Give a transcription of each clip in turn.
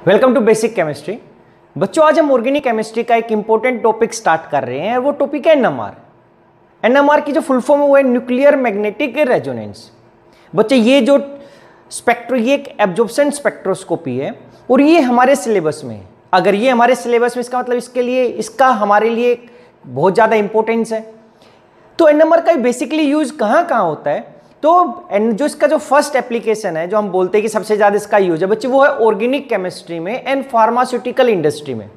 Welcome to basic chemistry. बच्चों, आज हम ऑर्गेनिक केमिस्ट्री का एक इंपॉर्टेंट टॉपिक स्टार्ट कर रहे हैं। वो टॉपिक है एनएमआर। एनएमआर की जो फुल फॉर्म है वो है न्यूक्लियर मैग्नेटिक रेजोनेंस। बच्चे, ये जो ये एक एब्जॉर्प्शन स्पेक्ट्रोस्कोपी है और ये हमारे सिलेबस में है। अगर ये हमारे सिलेबस में, इसका मतलब इसका हमारे लिए बहुत ज़्यादा इंपॉर्टेंस है। तो एनएमआर का बेसिकली यूज कहाँ कहाँ होता है? तो जो इसका जो फर्स्ट एप्लीकेशन है, जो हम बोलते हैं कि सबसे ज़्यादा इसका यूज है बच्चे, वो है ऑर्गेनिक केमिस्ट्री में एंड फार्मास्यूटिकल इंडस्ट्री में।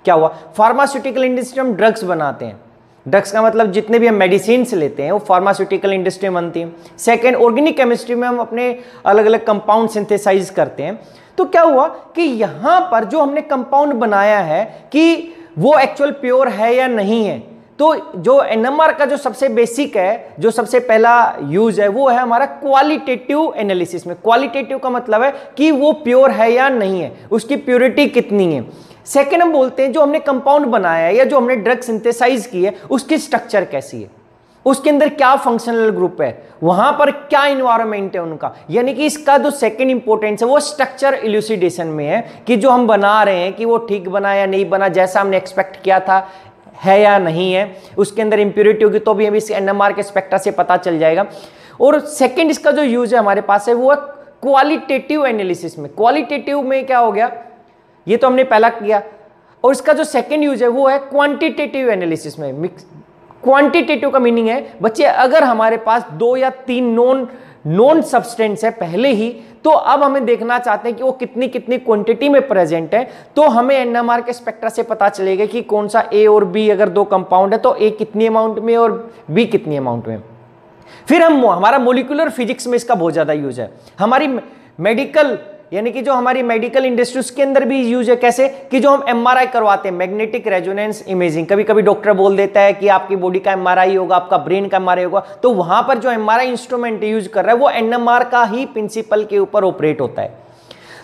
क्या हुआ? फार्मास्यूटिकल इंडस्ट्री हम ड्रग्स बनाते हैं। ड्रग्स का मतलब जितने भी हम मेडिसिन लेते हैं वो फार्मास्यूटिकल इंडस्ट्री में बनती है। सेकेंड, ऑर्गेनिक केमिस्ट्री में हम अपने अलग अलग कंपाउंड सिंथेसाइज करते हैं। तो क्या हुआ कि यहाँ पर जो हमने कंपाउंड बनाया है कि वो एक्चुअल प्योर है या नहीं है। तो जो एनएमआर का जो सबसे बेसिक है, जो सबसे पहला यूज है, वो है हमारा क्वालिटेटिव एनालिसिस में। क्वालिटेटिव का मतलब है कि वो प्योर है या नहीं है, उसकी प्योरिटी कितनी है। सेकेंड, हम बोलते हैं जो हमने कंपाउंड बनाया है या जो हमने ड्रग सिंथेसाइज की है उसकी स्ट्रक्चर कैसी है, उसके अंदर क्या फंक्शनल ग्रुप है, वहां पर क्या इन्वायरमेंट है उनका। यानी कि इसका जो सेकंड इंपॉर्टेंस है वो स्ट्रक्चर इल्यूसिडेशन में है कि जो हम बना रहे हैं कि वो ठीक बना या नहीं बना, जैसा हमने एक्सपेक्ट किया था है या नहीं है। उसके अंदर इंप्योरिटी होगी तो भी हमें इस एनएमआर के स्पेक्ट्रा से पता चल जाएगा। और सेकंड इसका जो यूज है हमारे पास है वो है क्वालिटेटिव एनालिसिस में। क्वालिटेटिव में क्या हो गया, ये तो हमने पहला किया। और इसका जो सेकंड यूज है वो है क्वांटिटेटिव एनालिसिस में। क्वांटिटेटिव का मीनिंग है बच्चे, अगर हमारे पास 2 या 3 नॉन सब्सटेंस है पहले ही, तो अब हमें देखना चाहते हैं कि वो कितनी कितनी क्वांटिटी में प्रेजेंट है। तो हमें एनएमआर के स्पेक्ट्रा से पता चलेगा कि कौन सा ए और बी, अगर 2 कंपाउंड है तो ए कितनी अमाउंट में और बी कितनी अमाउंट में। फिर हमारा मोलिकुलर फिजिक्स में इसका बहुत ज्यादा यूज है। हमारी मेडिकल यानी कि जो हमारी मेडिकल इंडस्ट्री उसके अंदर भी यूज है। कैसे? कि जो हम एमआरआई करवाते हैं, मैग्नेटिक रेजोनेंस इमेजिंग। कभी कभी डॉक्टर बोल देता है कि आपकी बॉडी का एमआरआई होगा, आपका ब्रेन का एमआरआई होगा, तो वहां पर जो एमआरआई इंस्ट्रूमेंट यूज कर रहा है वो एनएमआर का ही प्रिंसिपल के ऊपर ऑपरेट होता है।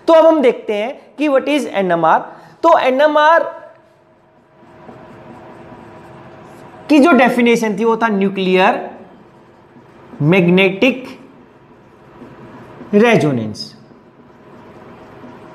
तो अब हम देखते हैं कि व्हाट इज एनएमआर। तो एनएमआर की जो डेफिनेशन थी वो था न्यूक्लियर मैग्नेटिक रेजोनेंस।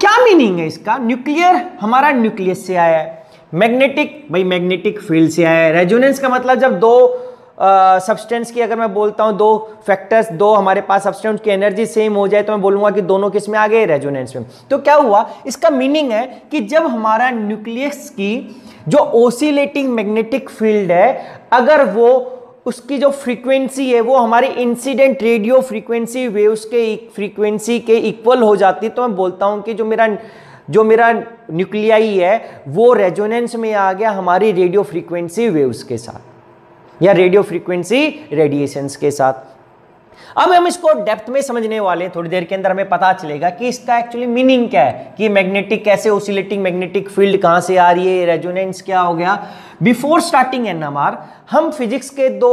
क्या मीनिंग है इसका? न्यूक्लियर हमारा न्यूक्लियस से आया है, मैग्नेटिक भाई मैग्नेटिक फील्ड से आया है। रेजोनेंस का मतलब जब 2 सब्सटेंस की, अगर मैं बोलता हूं 2 फैक्टर्स, 2 हमारे पास सब्सटेंस की एनर्जी सेम हो जाए तो मैं बोलूंगा कि दोनों किस में आ गए? रेजोनेंस में। तो क्या हुआ? इसका मीनिंग है कि जब हमारा न्यूक्लियस की जो ओसिलेटिंग मैग्नेटिक फील्ड है, अगर वो उसकी जो फ्रीक्वेंसी है वो हमारी इंसिडेंट रेडियो फ्रीक्वेंसी वेव्स के फ्रीक्वेंसी के इक्वल हो जाती है, तो मैं बोलता हूं कि जो मेरा न्यूक्लियाई है वो रेजोनेंस में आ गया हमारी रेडियो फ्रीक्वेंसी वेव्स के साथ या रेडियो फ्रीक्वेंसी रेडिएशंस के साथ। अब हम इसको डेप्थ में समझने वाले हैं। थोड़ी देर के अंदर हमें पता चलेगा कि इसका एक्चुअली मीनिंग क्या है, कि मैग्नेटिक कैसे, ओसिलेटिंग मैग्नेटिक फील्ड कहां से आ रही है, रेजोनेंस क्या हो गया। बिफोर स्टार्टिंग एनएमआर हम फिजिक्स के 2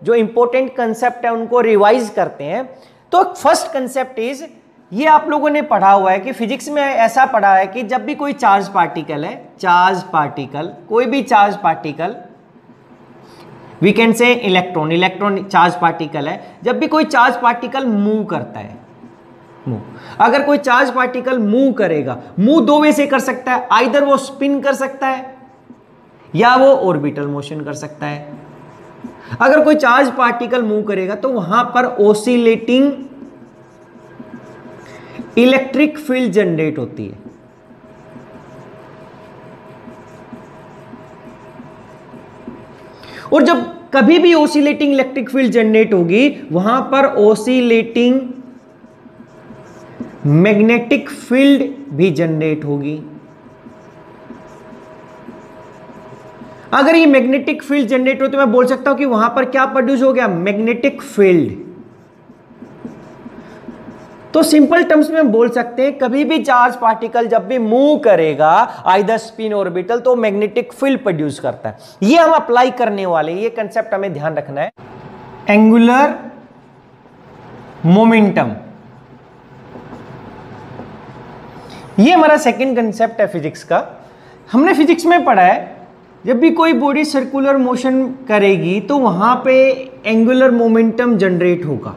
जो इंपॉर्टेंट कंसेप्ट है उनको रिवाइज करते हैं। तो फर्स्ट कंसेप्ट इज, ये आप लोगों ने पढ़ा हुआ है कि फिजिक्स में ऐसा पढ़ा है कि जब भी कोई चार्ज पार्टिकल है, कोई भी charge particle, we can say electron charge particle है, जब भी कोई चार्ज पार्टिकल मूव करता है, अगर कोई चार्ज पार्टिकल मूव करेगा, मूव 2 वे से कर सकता है। आइदर वो स्पिन कर सकता है या वो ऑर्बिटल मोशन कर सकता है। अगर कोई चार्ज पार्टिकल मूव करेगा तो वहां पर ओसिलेटिंग इलेक्ट्रिक फील्ड जनरेट होती है। और जब कभी भी ओसिलेटिंग इलेक्ट्रिक फील्ड जनरेट होगी वहां पर ओसिलेटिंग मैग्नेटिक फील्ड भी जनरेट होगी। अगर ये मैग्नेटिक फील्ड जनरेट हो तो मैं बोल सकता हूं कि वहां पर क्या प्रोड्यूस हो गया? Magnetic field. तो सिंपल टर्म्स में हम बोल सकते हैं कभी भी चार्ज पार्टिकल जब भी मूव करेगा आइदर स्पिन ऑर्बिटल तो मैग्नेटिक फील्ड प्रोड्यूस करता है। ये हम अप्लाई करने वाले, ये कंसेप्ट हमें ध्यान रखना है। एंगुलर मोमेंटम, ये हमारा सेकंड कंसेप्ट है फिजिक्स का। हमने फिजिक्स में पढ़ा है जब भी कोई बॉडी सर्कुलर मोशन करेगी तो वहां पे एंगुलर मोमेंटम जनरेट होगा।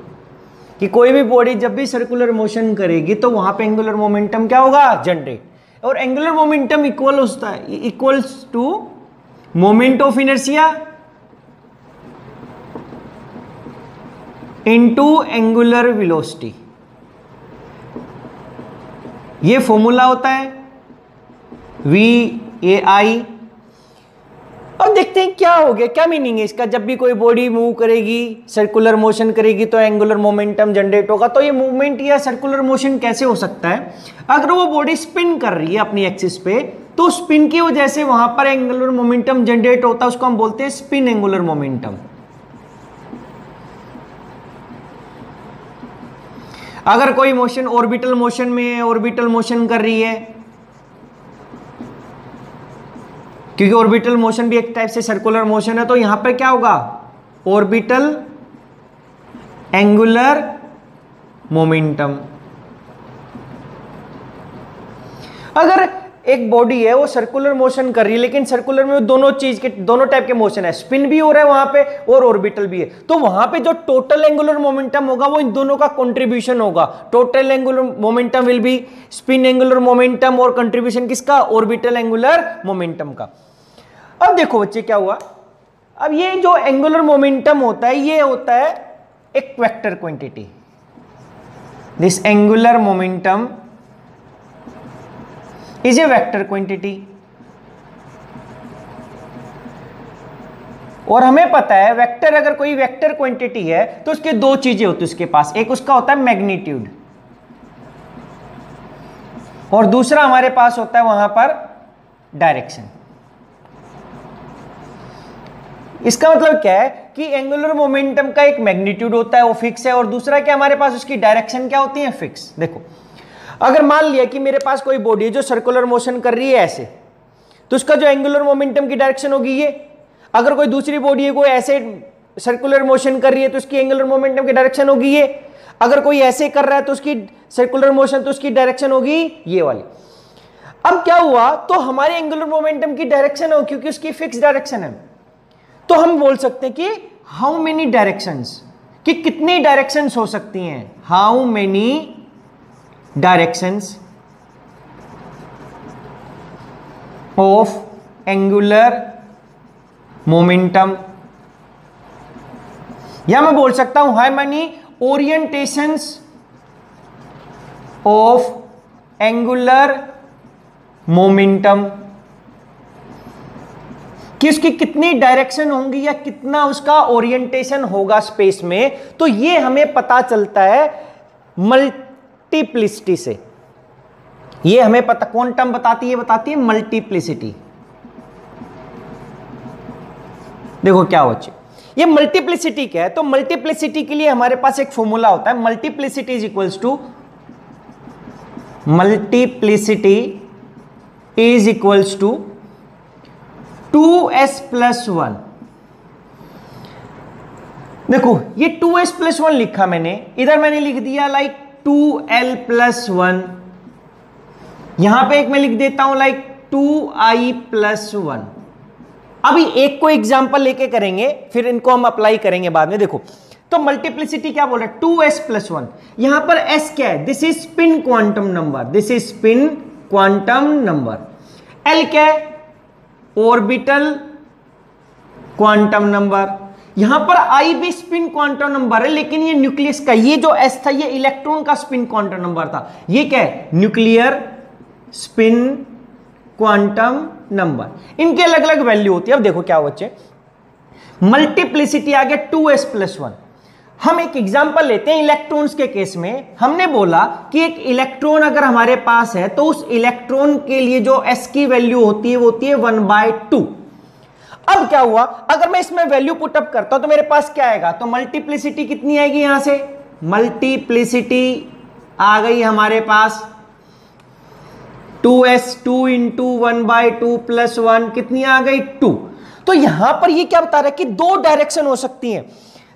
कि कोई भी बॉडी जब भी सर्कुलर मोशन करेगी तो वहां पे एंगुलर मोमेंटम क्या होगा? जनरेट। और एंगुलर मोमेंटम इक्वल होता है, equals to moment of inertia into angular velocity. ये फॉर्मूला होता है VAI। अब देखते हैं क्या हो गया, क्या मीनिंग है इसका। जब भी कोई बॉडी मूव करेगी, सर्कुलर मोशन करेगी तो एंगुलर मोमेंटम जनरेट होगा। तो ये मूवमेंट या सर्कुलर मोशन कैसे हो सकता है? अगर वो बॉडी स्पिन कर रही है अपनी एक्सिस पे, तो स्पिन की वजह से वहां पर एंगुलर मोमेंटम जनरेट होता है, उसको हम बोलते हैं स्पिन एंगुलर मोमेंटम। अगर कोई मोशन ऑर्बिटल मोशन में है, ऑर्बिटल मोशन कर रही है, क्योंकि ऑर्बिटल मोशन भी एक टाइप से सर्कुलर मोशन है, तो यहां पर क्या होगा? Orbital angular momentum. अगर एक बॉडी है वो सर्कुलर मोशन कर रही है, लेकिन सर्कुलर में दोनों चीज के, दोनों टाइप के मोशन है, स्पिन भी हो रहा है वहां पे और ऑर्बिटल भी है, तो वहां पे जो टोटल एंगुलर मोमेंटम होगा वो इन दोनों का कंट्रीब्यूशन होगा। Total angular momentum will be spin angular momentum और कंट्रीब्यूशन किसका? ऑर्बिटल एंगुलर मोमेंटम का। अब देखो बच्चे क्या हुआ, अब ये जो एंगुलर मोमेंटम होता है ये होता है एक vector quantity. This angular momentum is a vector quantity. और हमें पता है वेक्टर, अगर कोई वेक्टर क्वांटिटी है तो उसके दो चीजें होती है उसके पास, एक उसका होता है मैग्नीट्यूड और दूसरा हमारे पास होता है वहां पर डायरेक्शन। इसका मतलब क्या है कि एंगुलर मोमेंटम का एक मैग्नीट्यूड होता है वो फिक्स है, और दूसरा क्या हमारे पास उसकी डायरेक्शन क्या होती है? फिक्स। देखो अगर मान लिया कि मेरे पास कोई बॉडी है जो सर्कुलर मोशन कर रही है ऐसे, तो उसका जो एंगुलर मोमेंटम की डायरेक्शन होगी ये। अगर कोई दूसरी बॉडी है कोई ऐसे सर्कुलर मोशन कर रही है तो उसकी एंगुलर मोमेंटम की डायरेक्शन होगी ये। अगर कोई ऐसे कर रहा है तो उसकी सर्कुलर मोशन, तो उसकी डायरेक्शन होगी ये वाली। अब क्या हुआ, तो हमारे एंगुलर मोमेंटम की डायरेक्शन हो, क्योंकि उसकी फिक्स डायरेक्शन है, तो हम बोल सकते हैं कि हाउ मेनी डायरेक्शंस, कि कितनी डायरेक्शंस हो सकती हैं। How many directions of angular momentum, या मैं बोल सकता हूं how many orientations of angular momentum, कि उसकी कितनी डायरेक्शन होंगी या कितना उसका ओरिएंटेशन होगा स्पेस में। तो ये हमें पता चलता है मल्टीप्लिसिटी से। ये हमें पता, कौन टर्म बताती है? बताती है मल्टीप्लिसिटी। देखो क्या हो, ये मल्टीप्लिसिटी क्या है? तो मल्टीप्लिसिटी के लिए हमारे पास एक फॉर्मूला होता है, multiplicity is equals to, multiplicity is equals to 2s plus 1। देखो ये 2s प्लस 1 लिखा मैंने, इधर मैंने लिख दिया लाइक 2l प्लस 1, यहां पे एक मैं लिख देता हूं लाइक 2i प्लस 1। अभी एक को एग्जांपल लेके करेंगे, फिर इनको हम अप्लाई करेंगे बाद में। देखो तो मल्टीप्लिसिटी क्या बोल रहा है? 2s plus 1। यहां पर s क्या है? This is spin quantum number, this is spin quantum number. l क्या है? Orbital quantum number. यहां पर आई भी स्पिन क्वांटम नंबर है, लेकिन ये न्यूक्लियस का, ये जो एस था ये इलेक्ट्रॉन का स्पिन क्वांटम नंबर था। ये क्या है? Nuclear spin quantum number. इनके अलग अलग वैल्यू होती है। अब देखो क्या हो बच्चे, मल्टीप्लिसिटी आ गया 2s प्लस 1। हम एक एग्जांपल लेते हैं इलेक्ट्रॉन्स के केस में। हमने बोला कि एक इलेक्ट्रॉन अगर हमारे पास है तो उस इलेक्ट्रॉन के लिए जो s की वैल्यू होती है वो होती है 1/2। अब क्या हुआ, अगर मैं इसमें वैल्यू पुटअप करता हूं तो मेरे पास क्या आएगा? तो मल्टीप्लिसिटी कितनी आएगी? यहां से मल्टीप्लिसिटी आ गई हमारे पास 2s, 2 इंटू 1/2 प्लस 1 कितनी आ गई? 2। तो यहां पर ये क्या बता रहा है कि दो डायरेक्शन हो सकती हैं।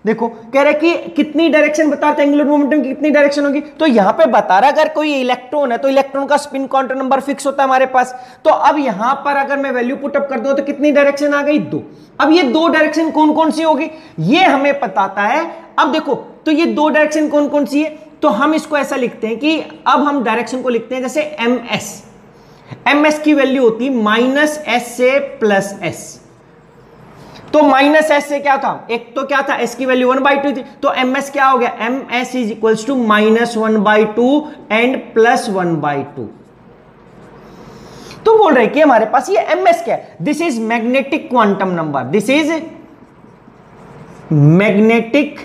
देखो कह रहा है कि कितनी डायरेक्शन बताते हैं एंगुलर मोमेंटम की, कितनी डायरेक्शन होगी। तो यहां पे बता रहा है अगर कोई इलेक्ट्रॉन है तो इलेक्ट्रॉन का स्पिन क्वांटम नंबर फिक्स होता है हमारे पास। तो अब यहां पर अगर मैं वैल्यू पुटअप कर दूं तो कितनी डायरेक्शन आ गई? 2। अब ये दो डायरेक्शन कौन कौन सी होगी ये हमें बताता है। अब देखो तो ये दो डायरेक्शन कौन कौन सी है, तो हम इसको ऐसा लिखते हैं कि अब हम डायरेक्शन को लिखते हैं जैसे ms। एम एस की वैल्यू होती माइनस एस से प्लस एस। तो माइनस एस से क्या था, एक तो क्या था एस की वैल्यू 1/2 थी, तो एम एस क्या हो गया, M S is equals to -1/2 and +1/2। तो बोल रहे कि हमारे पास ये एम एस क्या है, this is magnetic quantum number, this is magnetic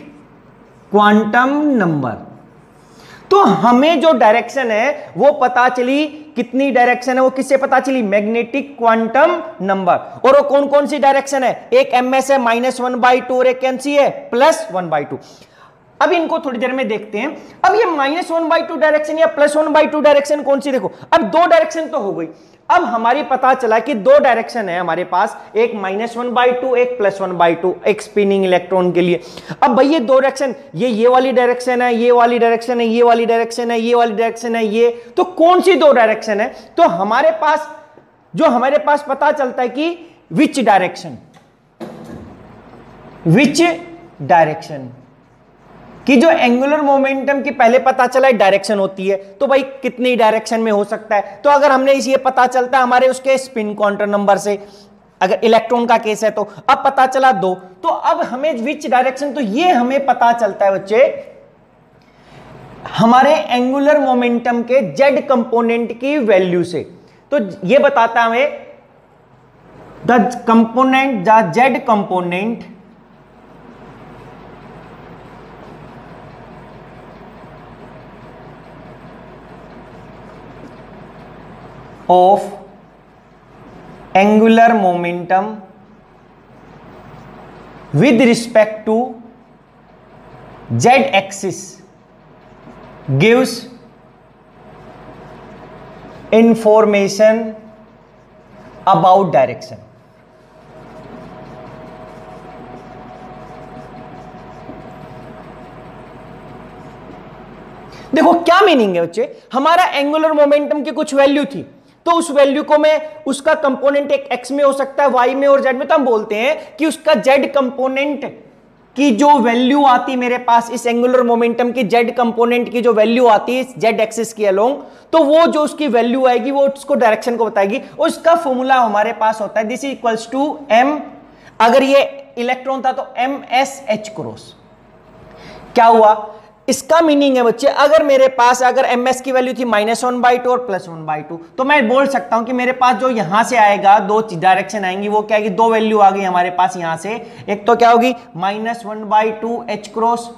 quantum number. तो हमें जो डायरेक्शन है वो पता चली, कितनी डायरेक्शन है वो किससे पता चली, मैग्नेटिक क्वांटम नंबर। और वो कौन कौन सी डायरेक्शन है, एक एम एस है -1/2 और एक कौन सी है +1/2। अब इनको थोड़ी देर में देखते हैं। अब ये -1/2 डायरेक्शन या +1/2 डायरेक्शन कौन सी, देखो अब दो डायरेक्शन तो हो गई। अब हमारी पता चला कि दो डायरेक्शन है हमारे पास, एक -1/2 एक +1/2, एक स्पिनिंग इलेक्ट्रॉन के लिए। अब भाई ये दो डायरेक्शन, ये वाली डायरेक्शन है, ये वाली डायरेक्शन है, ये वाली डायरेक्शन है, ये वाली डायरेक्शन है, ये तो कौन सी दो डायरेक्शन है, तो हमारे पास पता चलता है कि विच डायरेक्शन कि जो एंगुलर मोमेंटम की पहले पता चला डायरेक्शन होती है, तो भाई कितनी डायरेक्शन में हो सकता है। तो अगर हमने ये पता चलता है हमारे उसके स्पिन क्वांटम नंबर से, अगर इलेक्ट्रॉन का केस है तो अब पता चला 2, तो अब हमें विच डायरेक्शन, तो ये हमें पता चलता है बच्चे हमारे एंगुलर मोमेंटम के जेड कंपोनेंट की वैल्यू से। तो ये बताता है हमें the Z component of angular momentum with respect to z axis gives information about direction। देखो क्या मीनिंग है बच्चे, हमारा एंगुलर मोमेंटम की कुछ वैल्यू थी, तो उस वैल्यू को मैं, उसका कंपोनेंट एक एक्स में हो सकता है, वाई में और जेड में, तो हम बोलते हैं कि उसका जेड कंपोनेंट की जो वैल्यू आती मेरे पास, इस एंगुलर मोमेंटम की जेड कंपोनेंट की जो वैल्यू आती है जेड एक्सिस की अलोंग, तो वो जो उसकी वैल्यू आएगी वो उसको डायरेक्शन को बताएगी। उसका फॉर्मूला हमारे पास होता है दिस इक्वल्स टू एम, अगर ये इलेक्ट्रॉन था तो एम एस एच क्रॉस। क्या हुआ, इसका मीनिंग है बच्चे, अगर मेरे पास अगर एम एस की वैल्यू थी -1/2 और +1/2, तो मैं बोल सकता हूं कि मेरे पास जो यहां से आएगा, दो डायरेक्शन आएंगी, वो क्या है, दो वैल्यू आ गई हमारे पास यहां से, एक तो क्या होगी -1/2 एच क्रॉस,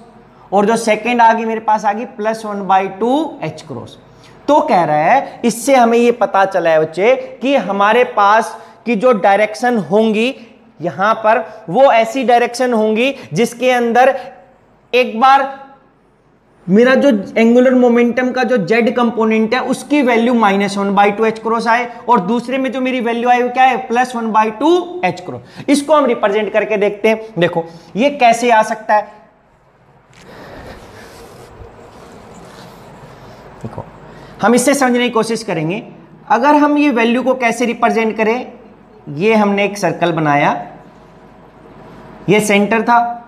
और जो सेकेंड आ गई मेरे पास आ गई +1/2 एच क्रॉस। तो कह रहा है, इससे हमें ये पता चला है बच्चे कि हमारे पास की जो डायरेक्शन होंगी यहां पर, वो ऐसी डायरेक्शन होंगी जिसके अंदर एक बार मेरा जो एंगुलर मोमेंटम का जो जेड कंपोनेंट है उसकी वैल्यू -1/2 एच क्रॉस आए, और दूसरे में जो मेरी वैल्यू आई वो क्या है +1/2 एच क्रॉस। इसको हम रिप्रेजेंट करके देखते हैं। देखो ये कैसे आ सकता है, देखो हम इससे समझने की कोशिश करेंगे। अगर हम ये वैल्यू को कैसे रिप्रेजेंट करें, ये हमने एक सर्कल बनाया, ये सेंटर था,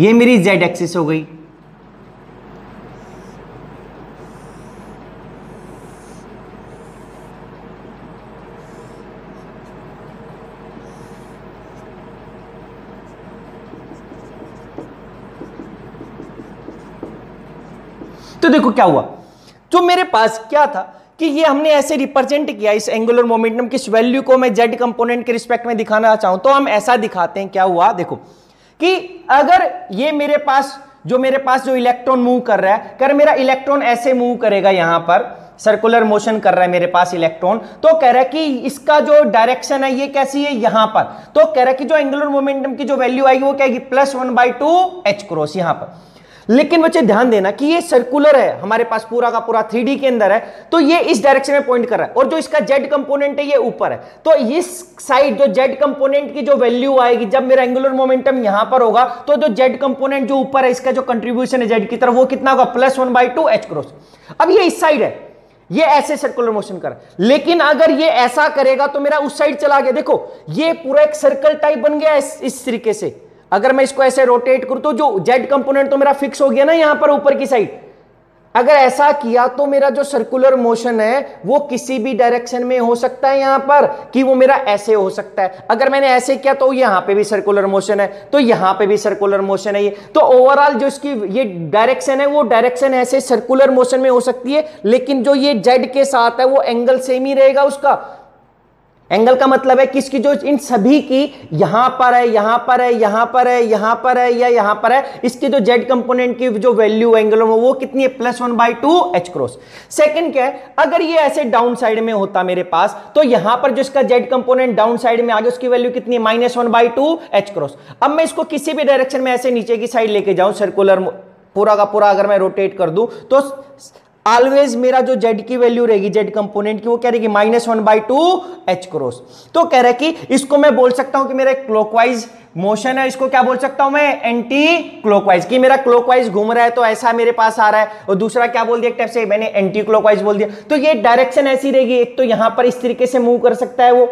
ये मेरी जेड एक्सिस हो गई, तो देखो क्या हुआ, जो मेरे पास क्या था कि ये हमने ऐसे रिप्रेजेंट किया, इस एंगुलर मोमेंटम की वैल्यू को मैं जेड कंपोनेंट के रिस्पेक्ट में दिखाना चाहूं तो हम ऐसा दिखाते हैं। क्या हुआ, देखो कि अगर ये मेरे पास जो इलेक्ट्रॉन मूव कर रहा है, अगर मेरा इलेक्ट्रॉन ऐसे मूव करेगा, यहां पर सर्कुलर मोशन कर रहा है मेरे पास इलेक्ट्रॉन, तो कह रहा है कि इसका जो डायरेक्शन है ये कैसी है, यहां पर, तो कह रहा है कि जो एंगुलर मोमेंटम की जो वैल्यू आएगी वो क्या आएगी +1/2 एच क्रॉस यहां पर। लेकिन बच्चे ध्यान देना कि ये सर्कुलर है हमारे पास, पूरा का पूरा 3D के अंदर है, तो ये इस डायरेक्शन में पॉइंट कर रहा है, और जो इसका जेड कंपोनेंट है ये ऊपर है। तो इस साइड जो जेड कंपोनेंट की जो वैल्यू आएगी जब मेरा एंगुलर मोमेंटम यहां पर होगा, तो जो जेड कंपोनेंट जो ऊपर है इसका जो कंट्रीब्यूशन है जेड की तरफ, वो कितना होगा +1/2 एच क्रॉस। अब ये इस साइड है, ये ऐसे सर्कुलर मोशन कर, लेकिन अगर ये ऐसा करेगा तो मेरा उस साइड चला गया, देखो ये पूरा एक सर्कल टाइप बन गया इस तरीके से। अगर मैं इसको ऐसे रोटेट करूं तो जो जेड कंपोनेंट तो मेरा फिक्स हो गया ना यहां पर ऊपर की साइड। अगर ऐसा किया तो मेरा जो सर्कुलर मोशन है वो किसी भी डायरेक्शन में हो सकता है, यहां पर कि वो मेरा ऐसे हो सकता है। अगर मैंने ऐसे किया तो यहां पे भी सर्कुलर मोशन है, तो यहां पे भी सर्कुलर मोशन है। ये तो ओवरऑल जो इसकी ये डायरेक्शन है वो डायरेक्शन ऐसे सर्कुलर मोशन में हो सकती है, लेकिन जो ये जेड के साथ है वो एंगल सेम ही रहेगा। उसका एंगल का मतलब है कि इसकी जो इन सभी की यहां पर है, यहां पर है, यहां पर है, यहां पर है या यहां पर है, इसकी जो जेड कंपोनेंट की जो वैल्यू एंगल में वो कितनी है, +1/2 h क्रॉस। सेकंड क्या है, अगर ये ऐसे डाउन साइड में होता मेरे पास तो यहां पर जो इसका जेड कंपोनेंट डाउन साइड में आ गया उसकी वैल्यू कितनी है, -1/2 h क्रॉस। अब मैं इसको किसी भी डायरेक्शन में ऐसे नीचे की साइड लेके जाऊं, सर्कुलर पूरा का पूरा अगर मैं रोटेट कर दूं तो ऑलवेज मेरा जो जेड की वैल्यू रहेगी जेड कंपोनेंट की वो क्या रहेगी, -1/2 h क्रॉस। तो कह रहा है कि इसको मैं बोल सकता हूं कि मेरा क्लॉकवाइज मोशन है, इसको क्या बोल सकता हूं मैं, एंटी क्लॉकवाइज, कि मेरा क्लॉकवाइज घूम रहा है तो ऐसा मेरे पास आ रहा है। और दूसरा क्या बोल दिया एक टाइप से मैंने, एंटी क्लॉकवाइज बोल दिया। तो ये डायरेक्शन ऐसी रहेगी, एक तो यहां पर इस तरीके से मूव कर सकता है, वो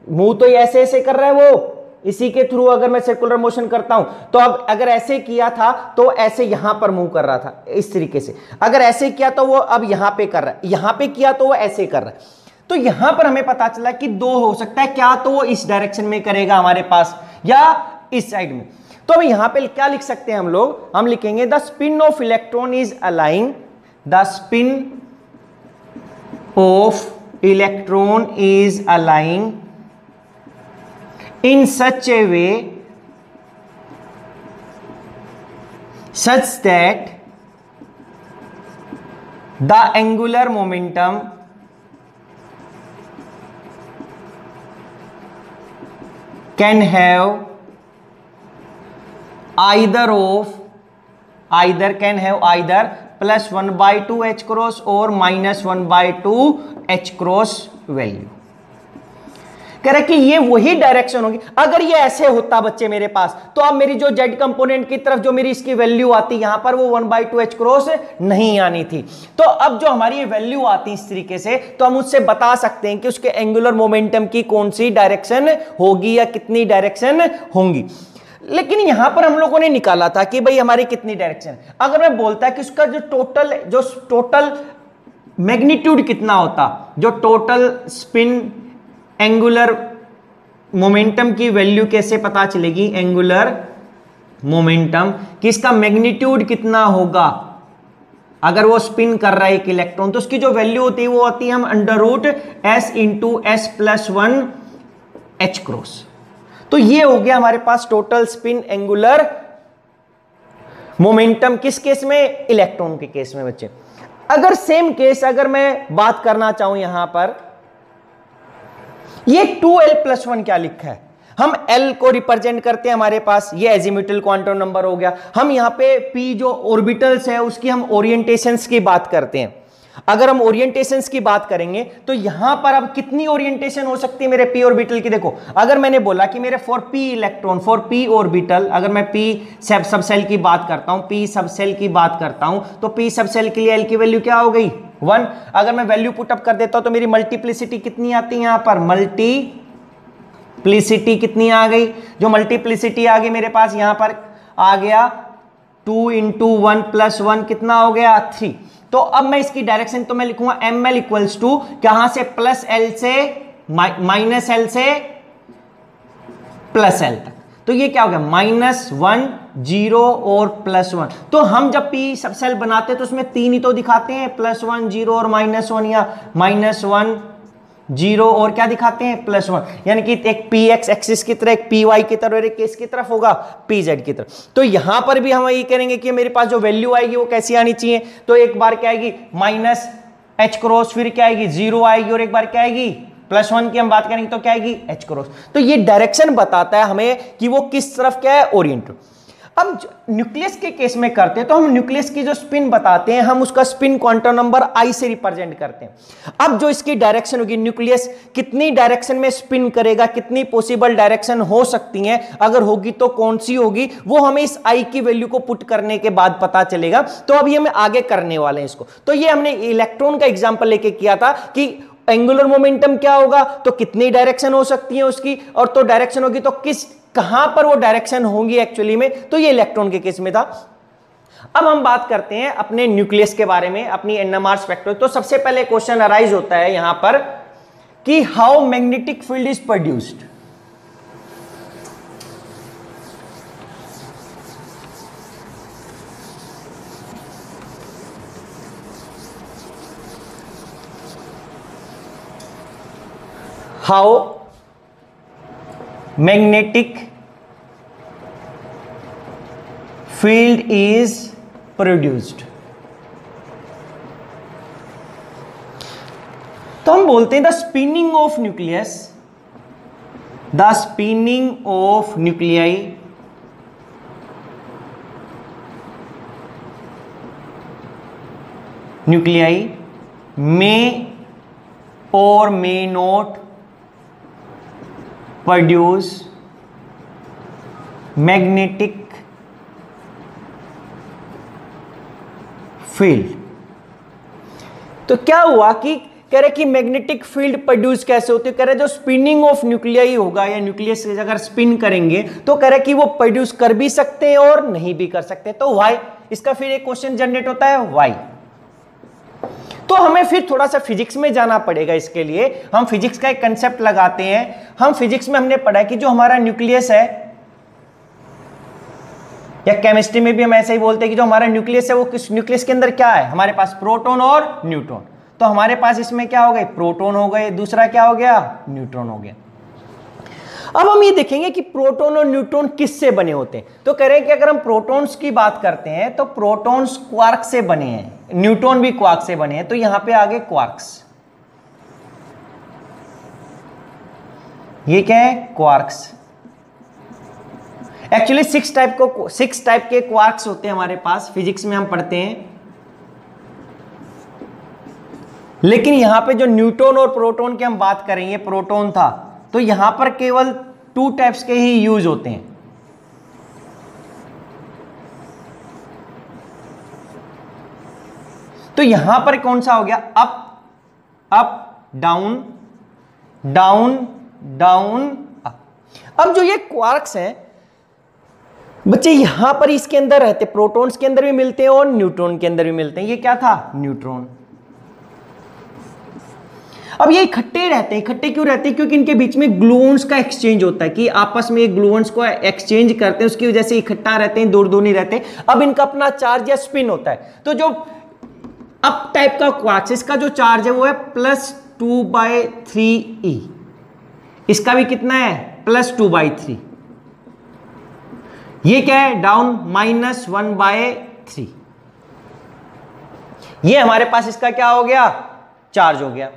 मूव तो ऐसे ऐसे कर रहा है वो, इसी के थ्रू अगर मैं सर्कुलर मोशन करता हूं तो अब अगर ऐसे किया था तो ऐसे यहां पर मूव कर रहा था इस तरीके से, अगर ऐसे किया तो वो अब यहां पे कर रहा है, यहां पे किया तो वो ऐसे कर रहा है। तो यहां पर हमें पता चला कि दो हो सकता है, क्या तो वो इस डायरेक्शन में करेगा हमारे पास या इस साइड में। तो अब यहां पे क्या लिख सकते हैं हम लोग, हम लिखेंगे the spin of electron is aligning, the spin of electron is aligning in such a way such that the angular momentum can have either +1/2 h cross और -1/2 h क्रॉस वैल्यू। कह रहा है कि ये वही डायरेक्शन होगी। अगर ये ऐसे होता बच्चे मेरे पास तो अब मेरी जो जेड कंपोनेंट की तरफ जो मेरी इसकी वैल्यू आती यहां पर वो 1/2 h क्रॉस नहीं आनी थी। तो अब जो हमारी ये वैल्यू आती इस तरीके से तो हम उससे बता सकते हैं कि उसके एंगुलर मोमेंटम की कौन सी डायरेक्शन होगी या कितनी डायरेक्शन होंगी। लेकिन यहां पर हम लोगों ने निकाला था कि भाई हमारी कितनी डायरेक्शन है। अगर मैं बोलता कि उसका जो टोटल मैग्नीट्यूड कितना होता, जो टोटल स्पिन एंगुलर मोमेंटम की वैल्यू कैसे पता चलेगी, एंगुलर मोमेंटम कि इसका मैग्नीट्यूड कितना होगा अगर वो स्पिन कर रहा है एक इलेक्ट्रॉन, तो उसकी जो वैल्यू होती है वो होती है हम √s × s+1 h क्रॉस। तो ये हो गया हमारे पास टोटल स्पिन एंगुलर मोमेंटम, किस केस में, इलेक्ट्रॉन के केस में बच्चे। अगर सेम केस अगर मैं बात करना चाहूं यहां पर, ये 2l+1 क्या लिखा है, हम l को रिप्रेजेंट करते हैं हमारे पास, ये एजीम्यूटल क्वांटम नंबर हो गया। हम यहां पे p जो ऑर्बिटल्स है उसकी हम ओरिएंटेशंस की बात करते हैं। अगर हम ओरिएंटेशंस की बात करेंगे तो यहां पर अब कितनी ओरिएंटेशन हो सकती है मेरे p ऑर्बिटल की। देखो अगर मैंने बोला कि मेरे for p electron for p orbital, अगर मैं p सब सेल की बात करता हूं, p सब सेल की बात करता हूं, तो p सब सेल के लिए l की वैल्यू क्या हो गई, 1। अगर मैं वैल्यू पुट अप कर देता हूं तो मेरी मल्टीप्लिसिटी कितनी आती है, यहां पर मल्टीप्लिसिटी कितनी आ गई, जो मल्टीप्लिसिटी आ गई मेरे पास यहां पर आ गया 2 × 1 + 1 कितना हो गया, 3। तो अब मैं इसकी डायरेक्शन तो मैं लिखूंगा ml = कहां से, +l से -l से +l तक। तो ये क्या हो गया, -1 0 और +1। तो हम जब p सब सेल बनाते हैं तो उसमें 3 ही तो दिखाते हैं, +1 0 और -1, या -1 0 और क्या दिखाते हैं, +1। यानी कि एक px एक्सिस की तरह, एक py की तरफ और एक किस की तरफ होगा, pz की तरफ। तो यहां पर भी हम ये करेंगे कि मेरे पास जो वैल्यू आएगी वो कैसी आनी चाहिए, तो एक बार क्या आएगी -h क्रॉस, फिर क्या आएगी 0 आएगी, और एक बार क्या आएगी +1 की हम बात करेंगे तो क्या आएगी h क्रॉस। तो ये डायरेक्शन बताता है हमें कि वो किस तरफ क्या है, ओरिएंटेड। अब न्यूक्लियस के केस में करते हैं तो हम न्यूक्लियस की जो स्पिन बताते हैं हम उसका स्पिन क्वांटम नंबर I से रिप्रेजेंट करते हैं। अब जो इसकी डायरेक्शन होगी, न्यूक्लियस कितनी डायरेक्शन में स्पिन करेगा, कितनी पॉसिबल डायरेक्शन हो सकती हैं, अगर होगी तो कौन सी होगी, वो हमें इस I की वैल्यू को पुट करने के बाद पता चलेगा। तो अभी हम आगे करने वाले हैं इसको। तो ये हमने इलेक्ट्रॉन का एग्जाम्पल लेके किया था कि एंगुलर मोमेंटम क्या होगा, तो कितनी डायरेक्शन हो सकती है उसकी, और तो डायरेक्शन होगी तो किस कहां पर वो डायरेक्शन होंगी एक्चुअली में, तो ये इलेक्ट्रॉन के केस में था। अब हम बात करते हैं अपने न्यूक्लियस के बारे में, अपनी NMR स्पेक्ट्रम। तो सबसे पहले क्वेश्चन अराइज होता है यहां पर कि how magnetic field is produced. How magnetic field is produced. तो हम बोलते हैं the spinning of nucleus, the spinning of nuclei may और may not produce magnetic field. तो क्या हुआ कि कह रहे कि मैग्नेटिक फील्ड प्रोड्यूस कैसे होती है, कह रहे जो स्पिनिंग ऑफ न्यूक्लियाई होगा या न्यूक्लियस से अगर स्पिन करेंगे तो कह रहे कि वो प्रोड्यूस कर भी सकते हैं और नहीं भी कर सकते। तो व्हाई, इसका फिर एक क्वेश्चन जनरेट होता है व्हाई। तो हमें फिर थोड़ा सा फिजिक्स में जाना पड़ेगा। इसके लिए हम फिजिक्स का एक कंसेप्ट लगाते हैं। हम फिजिक्स में हमने पढ़ा है कि जो हमारा न्यूक्लियस है, या केमिस्ट्री में भी हम ऐसे ही बोलते हैं कि जो हमारा न्यूक्लियस है वो किस न्यूक्लियस के अंदर क्या है, हमारे पास प्रोटॉन और न्यूट्रॉन। तो हमारे पास इसमें क्या हो गए, प्रोटॉन हो गए, दूसरा क्या हो गया, न्यूट्रॉन हो गया। अब हम ये देखेंगे कि प्रोटॉन और न्यूट्रॉन किससे बने होते हैं। तो कह रहे हैं कि अगर हम प्रोटॉन्स की बात करते हैं तो प्रोटॉन्स क्वार्क से बने हैं, न्यूट्रॉन भी क्वार्क से बने हैं। तो यहां पे आगे क्वार्क्स, ये क्या है, क्वार्क्स। एक्चुअली 6 टाइप के क्वार्क्स होते हैं हमारे पास, फिजिक्स में हम पढ़ते हैं। लेकिन यहां पे जो न्यूट्रॉन और प्रोटॉन की हम बात करेंगे, प्रोटॉन था, तो यहां पर केवल 2 टाइप्स के ही यूज होते हैं। तो यहां पर कौन सा हो गया, up up down down down up. अब जो ये क्वार्क्स हैं बच्चे, यहां पर इसके अंदर रहते, प्रोटॉन्स के अंदर भी मिलते हैं और न्यूट्रॉन के अंदर भी मिलते हैं। ये क्या था, न्यूट्रॉन। अब ये इकट्ठे रहते हैं। इकट्ठे क्यों रहते हैं, क्योंकि इनके बीच में ग्लूऑन्स का एक्सचेंज होता है, कि आपस में ग्लूऑन्स को एक्सचेंज करते हैं, उसकी वजह से इकट्ठा रहते हैं, दूर दूर नहीं रहते। अब इनका अपना चार्ज या स्पिन होता है। तो जो अप टाइप का क्वार्क्स, इसका जो चार्ज है वो है +2/3e। इसका भी कितना है, +2/3। ये क्या है, डाउन -1/3। ये हमारे पास इसका क्या हो गया, चार्ज हो गया।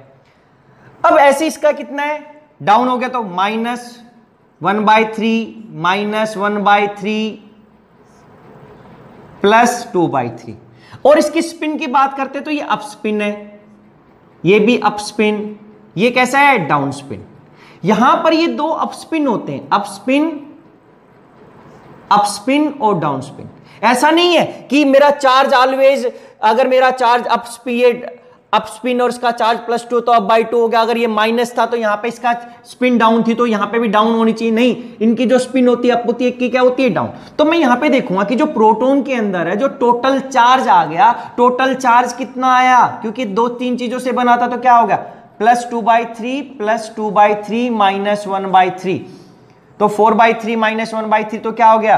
अब ऐसे इसका कितना है, डाउन हो गया तो -1/3 -1/3 +2/3। और इसकी स्पिन की बात करते तो ये अप स्पिन है, ये भी अप स्पिन। ये कैसा है, डाउन स्पिन। यहां पर ये 2 अप स्पिन होते हैं, अप स्पिन और डाउन स्पिन। ऐसा नहीं है कि मेरा चार्ज ऑलवेज, अगर मेरा चार्ज अप स्पिन और इसका चार्ज +2 तो अप/2 हो गया। अगर ये माइनस था तो यहां पे इसका स्पिन डाउन थी तो यहां पे भी डाउन होनी चाहिए। नहीं, इनकी जो स्पिन होती है अप होती है, की क्या होती है, डाउन। तो मैं यहां पे देखूंगा कि जो प्रोटॉन के अंदर है, जो टोटल चार्ज आ गया, टोटल चार्ज कितना आया, क्योंकि 2-3 चीजों से बना था, तो क्या हो गया, +2/3 +2/3 -1/3। तो 4/3 -1/3 तो क्या हो गया,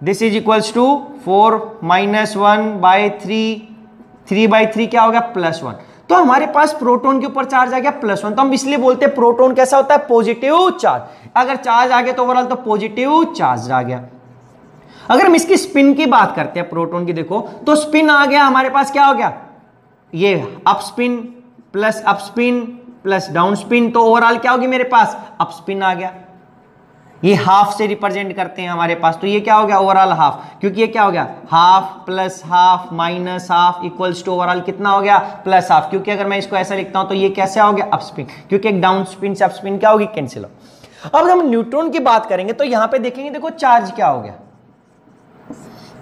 दिस इज इक्वल्स टू 4 -1/3, 3/3 क्या हो गया, +1। तो हमारे पास प्रोटॉन के ऊपर चार्ज आ गया +1। तो हम इसलिए बोलते हैं प्रोटॉन कैसा होता है, पॉजिटिव चार्ज। अगर चार्ज आ गया तो ओवरऑल तो पॉजिटिव चार्ज आ गया। अगर हम इसकी स्पिन की बात करते हैं प्रोटॉन की, देखो तो स्पिन आ गया हमारे पास, क्या हो गया, ये up spin plus down spin. तो ओवरऑल क्या होगी मेरे पास, अप स्पिन आ गया। ये हाफ से रिप्रेजेंट करते हैं हमारे पास, तो ये क्या हो गया, ओवरऑल हाफ। क्योंकि ये क्या हो गया, half plus half minus half equals to overall कितना हो गया, +हाफ। क्योंकि अगर मैं इसको ऐसा लिखता हूं तो ये कैसे हो गया, अप स्पिन, क्योंकि एक डाउन स्पिन से अप स्पिन क्या होगी, कैंसिल हो। अब हम न्यूट्रॉन की बात करेंगे तो यहां पे देखेंगे, देखो चार्ज क्या हो गया,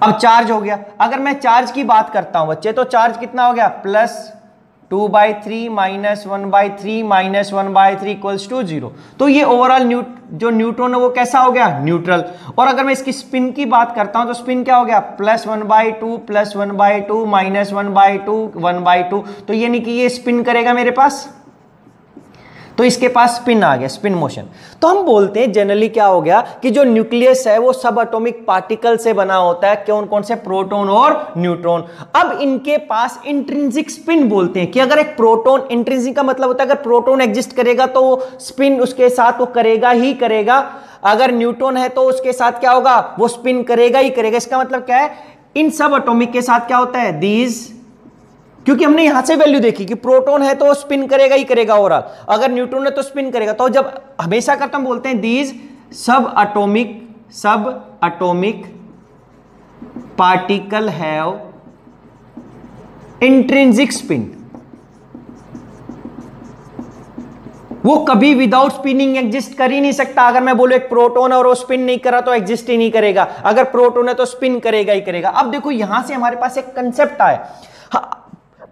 अब चार्ज हो गया। अगर मैं चार्ज की बात करता हूं बच्चे, तो चार्ज कितना हो गया, 2/3 -1/3 -1/3 इक्वल्स टू 0। तो ये ओवरऑल जो न्यूट्रॉन है वो कैसा हो गया, न्यूट्रल। और अगर मैं इसकी स्पिन की बात करता हूं तो स्पिन क्या हो गया, +1/2 +1/2 -1/2 1/2। तो ये नहीं कि ये स्पिन करेगा मेरे पास, तो इसके पास स्पिन आ गया, स्पिन मोशन। तो हम बोलते हैं जनरली क्या हो गया कि जो न्यूक्लियस है वो सब एटॉमिक पार्टिकल से बना होता है, कौन कौन से, प्रोटॉन और न्यूट्रॉन। अब इनके पास इंट्रिंसिक स्पिन बोलते हैं कि अगर एक प्रोटॉन, इंट्रिंसिक का मतलब होता है अगर प्रोटॉन एग्जिस्ट करेगा तो वो स्पिन उसके साथ वो करेगा ही करेगा, अगर न्यूट्रॉन है तो उसके साथ क्या होगा, वो स्पिन करेगा ही करेगा। इसका मतलब क्या है, इन सब एटॉमिक के साथ क्या होता है, दीज, क्योंकि हमने यहां से वैल्यू देखी कि प्रोटॉन है तो स्पिन करेगा ही करेगा ओवरऑल, अगर न्यूट्रॉन है तो स्पिन करेगा। तो जब हमेशा करते हम बोलते हैं these sub atomic particle have intrinsic spin, वो कभी विदाउट स्पिनिंग एग्जिस्ट कर ही नहीं सकता। अगर मैं बोलूं एक प्रोटॉन और वो स्पिन नहीं कर रहा तो एग्जिस्ट ही नहीं करेगा, अगर प्रोटॉन है तो स्पिन करेगा ही करेगा। अब देखो यहां से हमारे पास एक कंसेप्ट आया,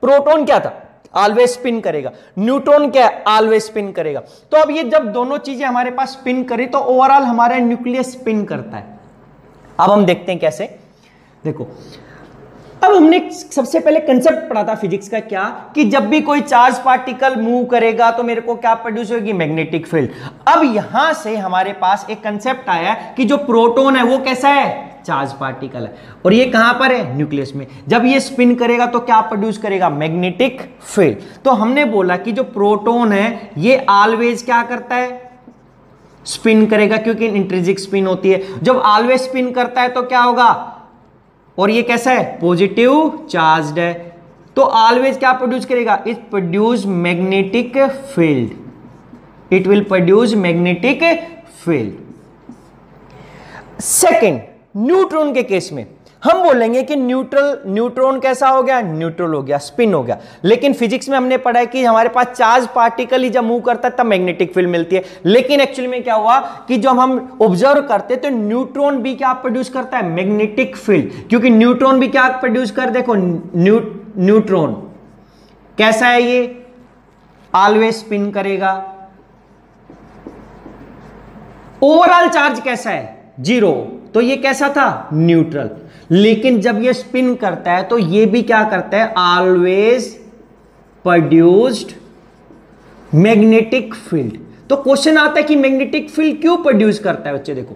प्रोटॉन क्या था, ऑलवेज स्पिन करेगा, न्यूट्रॉन क्या है, ऑलवेज स्पिन करेगा। तो अब ये जब दोनों चीजें हमारे पास स्पिन करी तो ओवरऑल हमारा न्यूक्लियस स्पिन करता है। अब हम देखते हैं कैसे, देखो अब हमने सबसे पहले कंसेप्ट पढ़ा था फिजिक्स का, क्या कि जब भी कोई चार्ज पार्टिकल मूव करेगा तो मेरे को क्या प्रोड्यूस होगी, मैग्नेटिक फील्ड। अब यहां से हमारे पास एक कंसेप्ट आया कि जो प्रोटॉन है वो कैसा है, चार्ज पार्टिकल है, और ये कहां पर है, न्यूक्लियस में। जब ये स्पिन करेगा तो क्या प्रोड्यूस करेगा, मैग्नेटिक फील्ड। तो हमने बोला कि जो प्रोटॉन है ये ऑलवेज क्या करता है, स्पिन करेगा, क्योंकि इंट्रिंसिक स्पिन होती है। जब ऑलवेज स्पिन करता है तो क्या होगा, और ये कैसा है, पॉजिटिव चार्ज्ड है, तो ऑलवेज क्या प्रोड्यूस करेगा, it produce magnetic field, it will produce magnetic field. Second, neutron के केस में हम बोलेंगे कि न्यूट्रॉन कैसा हो गया, न्यूट्रल हो गया, स्पिन हो गया। लेकिन फिजिक्स में हमने पढ़ा है कि हमारे पास चार्ज पार्टिकल ही जब मूव करता है तब मैग्नेटिक फील्ड मिलती है। लेकिन एक्चुअली में क्या हुआ कि जब हम ऑब्जर्व करते तो न्यूट्रॉन भी क्या प्रोड्यूस करता है, मैग्नेटिक फील्ड, क्योंकि न्यूट्रॉन भी क्या प्रोड्यूस कर, देखो न्यूट्रॉन कैसा है, ये ऑलवेज स्पिन करेगा, ओवरऑल चार्ज कैसा है, 0, तो ये कैसा था, न्यूट्रल। लेकिन जब ये स्पिन करता है तो ये भी क्या करता है, ऑलवेज प्रोड्यूस्ड मैग्नेटिक फील्ड। तो क्वेश्चन आता है कि मैग्नेटिक फील्ड क्यों प्रोड्यूस करता है बच्चे, देखो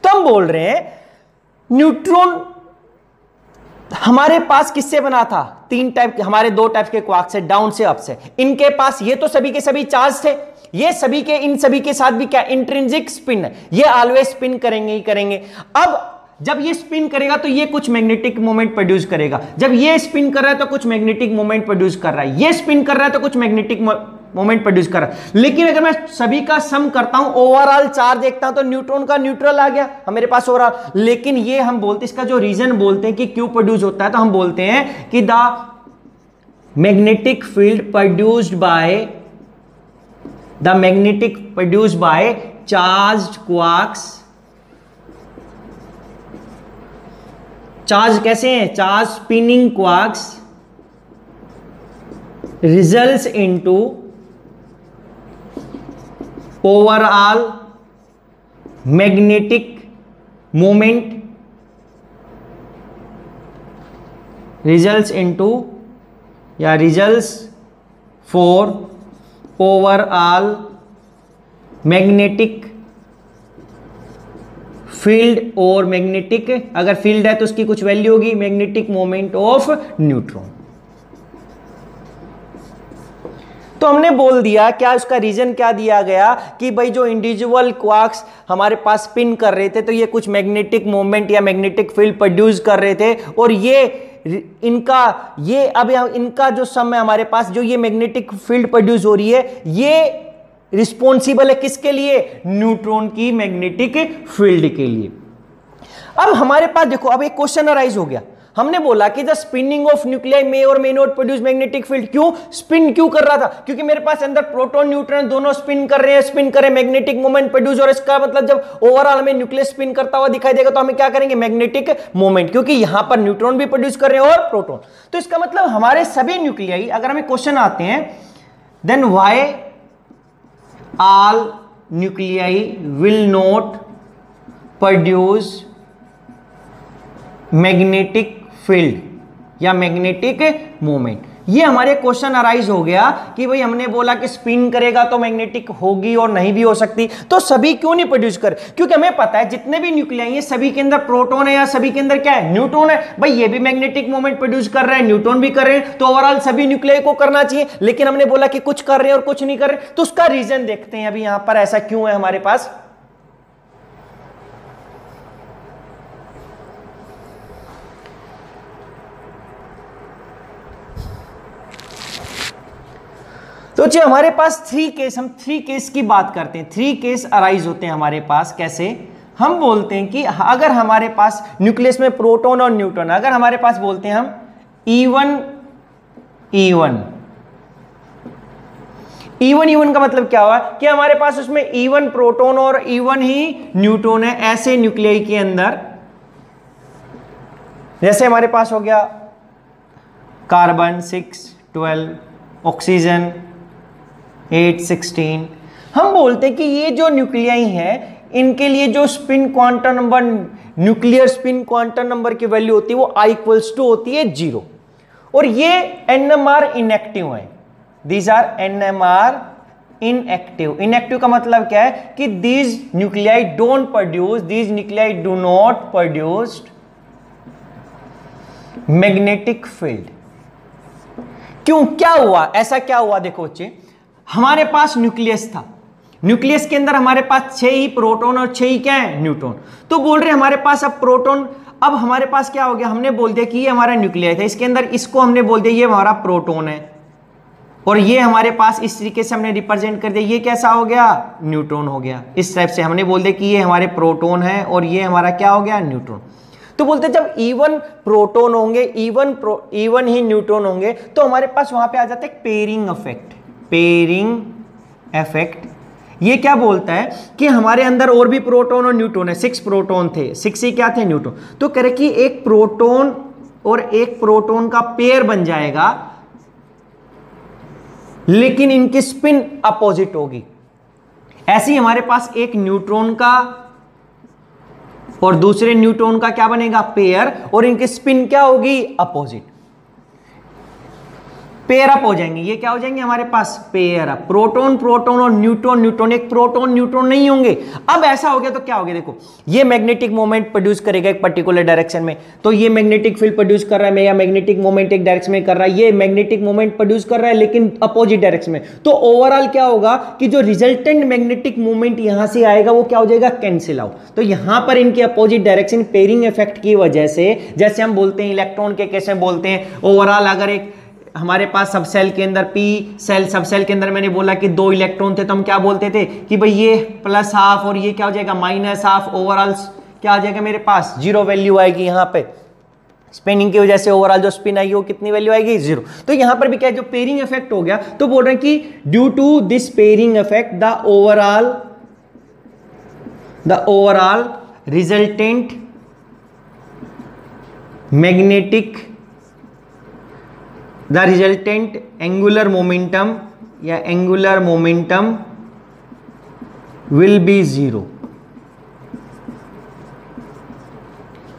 तो हम बोल रहे हैं न्यूट्रॉन हमारे पास किससे बना था, 3 टाइप, हमारे 2 टाइप के क्वार्क से, डाउन से अप से। इनके पास ये तो सभी के सभी चार्ज थे, ये सभी के, इन सभी के साथ भी क्या, इंट्रिंसिक स्पिन है, ये ऑलवेज स्पिन करेंगे ही करेंगे। अब जब ये स्पिन करेगा तो ये कुछ मैग्नेटिक मोमेंट प्रोड्यूस करेगा, जब ये स्पिन कर रहा है तो कुछ मैग्नेटिक मोमेंट प्रोड्यूस कर रहा है, ये स्पिन कर रहा है तो कुछ मैग्नेटिक मोमेंट प्रोड्यूस कर रहा है। लेकिन अगर मैं सभी का सम करता हूं, ओवरऑल चार्ज देखता हूं तो न्यूट्रॉन का न्यूट्रल आ गया हमारे पास ओवरऑल। लेकिन ये हम बोलते, इसका जो रीजन बोलते हैं कि क्यों प्रोड्यूस होता है, तो हम बोलते हैं कि the magnetic field produced by charged quarks. Charge कैसे हैं, charge spinning quarks results into overall magnetic moment, results into या results for overall magnetic field, और मैग्नेटिक, अगर फील्ड है तो उसकी कुछ वैल्यू होगी, मैग्नेटिक मोमेंट ऑफ न्यूट्रॉन। तो हमने बोल दिया क्या, उसका रीजन क्या दिया गया कि भाई जो इंडिविजुअल क्वार्क्स हमारे पास स्पिन कर रहे थे तो ये कुछ मैग्नेटिक मोमेंट या मैग्नेटिक फील्ड प्रोड्यूस कर रहे थे, और ये इनका जो सम है हमारे पास, जो ये मैग्नेटिक फील्ड प्रोड्यूस हो रही है, ये रिस्पॉन्सिबल है किसके लिए, न्यूट्रॉन की मैग्नेटिक फील्ड के लिए। अब हमारे पास देखो, अब एक क्वेश्चन अराइज हो गया, हमने बोला कि the spinning of nuclei may और may not produce magnetic field. क्यों स्पिन क्यों कर रहा था? क्योंकि मेरे पास अंदर प्रोटॉन न्यूट्रॉन दोनों स्पिन कर रहे हैं, मैग्नेटिक मोमेंट प्रोड्यूस। और इसका मतलब जब ओवरऑल हमें न्यूक्लियस स्पिन करता हुआ दिखाई देगा तो हमें क्या करेंगे? मैग्नेटिक मोमेंट, क्योंकि यहां पर न्यूट्रॉन भी प्रोड्यूस कर रहे हैं और प्रोटॉन। तो इसका मतलब हमारे सभी न्यूक्लियाई, अगर हमें क्वेश्चन आते हैं then why all nuclei will not produce magnetic field या मैग्नेटिक मोमेंट। ये हमारे क्वेश्चन अराइज हो गया कि भाई हमने बोला कि स्पिन करेगा तो मैग्नेटिक होगी और नहीं भी हो सकती, तो सभी क्यों नहीं प्रोड्यूस कर? क्योंकि हमें पता है जितने भी न्यूक्लियाई हैं सभी के अंदर प्रोटॉन है या सभी के अंदर क्या है? न्यूट्रॉन है। भाई ये भी मैग्नेटिक मोमेंट प्रोड्यूस कर रहे हैं, न्यूट्रॉन भी कर रहे हैं, तो ओवरऑल सभी न्यूक्लियाई को करना चाहिए। लेकिन हमने बोला कि कुछ कर रहे हैं और कुछ नहीं कर रहे, तो उसका रीजन देखते हैं अभी यहां पर ऐसा क्यों है हमारे पास। तो जी हमारे पास हम थ्री केस की बात करते हैं। थ्री केस अराइज होते हैं हमारे पास। कैसे? हम बोलते हैं कि अगर हमारे पास न्यूक्लियस में प्रोटॉन और न्यूट्रॉन, अगर हमारे पास बोलते हैं हम E1 का मतलब क्या हुआ कि हमारे पास उसमें E1 प्रोटॉन और E1 ही न्यूट्रॉन है। ऐसे न्यूक्लियाई के अंदर जैसे हमारे पास हो गया कार्बन 6 12, ऑक्सीजन 8 16। हम बोलते हैं कि ये जो न्यूक्लियाई है इनके लिए जो spin quantum number, nuclear spin quantum number की वैल्यू होती है वो I=2 होती है 0। और ये NMR इनएक्टिव है। These are NMR inactive. Inactive का मतलब क्या है कि these nuclei don't produce, these nuclei do not produce magnetic field. क्यों? क्या हुआ? ऐसा क्या हुआ? देखो बच्चे, हमारे पास न्यूक्लियस था, न्यूक्लियस के अंदर हमारे पास 6 ही प्रोटॉन और 6 ही क्या है? न्यूट्रॉन। तो बोल रहे हमारे पास अब प्रोटॉन, अब हमारे पास क्या हो गया? हमने बोल दिया कि ये हमारा न्यूक्लियस है, इसके अंदर इसको हमने बोल दिया ये हमारा प्रोटॉन है, और ये हमारे पास इस तरीके से हमने रिप्रेजेंट कर दिया, ये कैसा हो गया? न्यूट्रॉन हो गया। इस टाइप से हमने बोल दिया कि ये हमारे प्रोटॉन है और ये हमारा क्या हो गया? न्यूट्रॉन। तो बोलते जब E1 प्रोटॉन होंगे, E1 ही न्यूट्रॉन होंगे, तो हमारे पास वहां पे आ जाता है पेयरिंग इफेक्ट। पेयरिंग इफेक्ट ये क्या बोलता है कि हमारे अंदर और भी प्रोटॉन और न्यूट्रॉन है। 6 प्रोटॉन थे, 6 ही क्या थे? न्यूट्रॉन। तो कह रहे कि एक प्रोटॉन और एक प्रोटॉन का पेयर बन जाएगा, लेकिन इनकी स्पिन अपोजिट होगी। ऐसे ही हमारे पास एक न्यूट्रॉन का और दूसरे न्यूट्रॉन का क्या बनेगा? पेयर, और इनकी स्पिन क्या होगी? अपोजिट। पेयर अप हो जाएंगे। ये क्या हो जाएंगे हमारे पास? Pair up. प्रोटॉन प्रोटॉन और न्यूट्रॉन न्यूट्रॉन, एक प्रोटॉन न्यूट्रॉन नहीं होंगे। अब ऐसा हो गया तो क्या हो गया? देखो ये मैग्नेटिक मोमेंट प्रोड्यूस करेगा एक पर्टिकुलर डायरेक्शन में, तो ये मैग्नेटिक फील्ड प्रोड्यूस कर रहा है, या मैग्नेटिक मोमेंट एक डायरेक्शन में कर रहा है, ये मैग्नेटिक मोमेंट प्रोड्यूस कर रहा है लेकिन अपोजिट डायरेक्शन में। तो ओवरऑल क्या होगा कि जो रिजल्टेंट मैग्नेटिक मोमेंट यहां से आएगा वो क्या हो जाएगा? Cancel out. तो यहां पर इनके अपोजिट डायरेक्शन पेयरिंग इफेक्ट की वजह से, जैसे हम बोलते हैं इलेक्ट्रॉन के केस में बोलते हैं, ओवरऑल अगर एक हमारे पास सब सेल के अंदर पी सेल, सब सेल के अंदर मैंने बोला कि 2 इलेक्ट्रॉन थे, तो हम क्या बोलते थे कि भाई ये +½ और ये क्या हो जाएगा? -½ ओवरऑल क्या आ जाएगा मेरे पास? 0 वैल्यू आएगी यहाँ पे। स्पिनिंग की वजह से ओवरऑल जो स्पिन आई वो कितनी वैल्यू आएगी? 0। तो यहाँ पर भी क्या है, जो पेयरिंग इफेक्ट हो गया, तो बोल रहे हैं कि due to this pairing effect the overall resultant magnetic the resultant angular momentum या angular momentum will be 0।